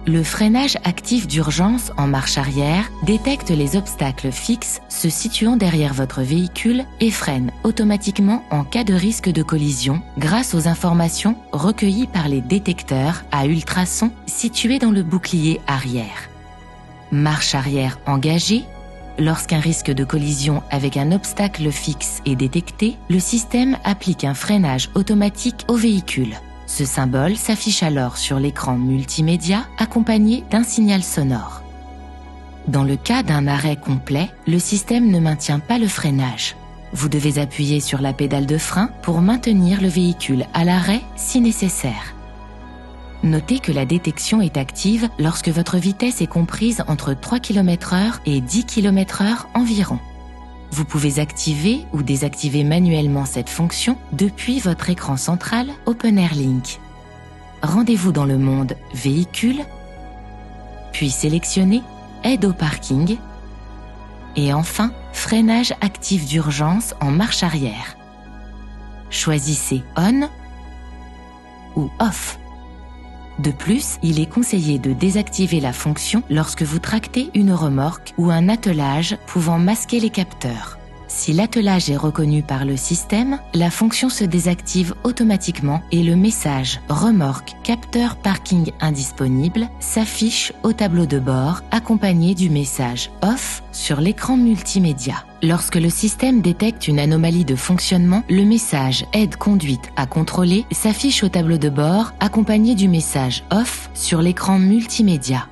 Le freinage actif d'urgence en marche arrière détecte les obstacles fixes se situant derrière votre véhicule et freine automatiquement en cas de risque de collision grâce aux informations recueillies par les détecteurs à ultrasons situés dans le bouclier arrière. Marche arrière engagée. Lorsqu'un risque de collision avec un obstacle fixe est détecté, le système applique un freinage automatique au véhicule. Ce symbole s'affiche alors sur l'écran multimédia accompagné d'un signal sonore. Dans le cas d'un arrêt complet, le système ne maintient pas le freinage. Vous devez appuyer sur la pédale de frein pour maintenir le véhicule à l'arrêt si nécessaire. Notez que la détection est active lorsque votre vitesse est comprise entre 3 km/h et 10 km/h environ. Vous pouvez activer ou désactiver manuellement cette fonction depuis votre écran central Open Air Link. Rendez-vous dans le mode Véhicule, puis sélectionnez Aide au parking et enfin Freinage actif d'urgence en marche arrière. Choisissez On ou Off. De plus, il est conseillé de désactiver la fonction lorsque vous tractez une remorque ou un attelage pouvant masquer les capteurs. Si l'attelage est reconnu par le système, la fonction se désactive automatiquement et le message « Remorque, capteur parking indisponible » s'affiche au tableau de bord accompagné du message « Off » sur l'écran multimédia. Lorsque le système détecte une anomalie de fonctionnement, le message « Aide conduite à contrôler » s'affiche au tableau de bord accompagné du message « Off » sur l'écran multimédia.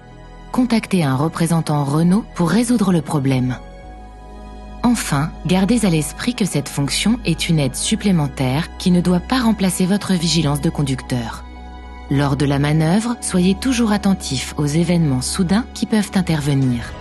Contactez un représentant Renault pour résoudre le problème. Enfin, gardez à l'esprit que cette fonction est une aide supplémentaire qui ne doit pas remplacer votre vigilance de conducteur. Lors de la manœuvre, soyez toujours attentif aux événements soudains qui peuvent intervenir.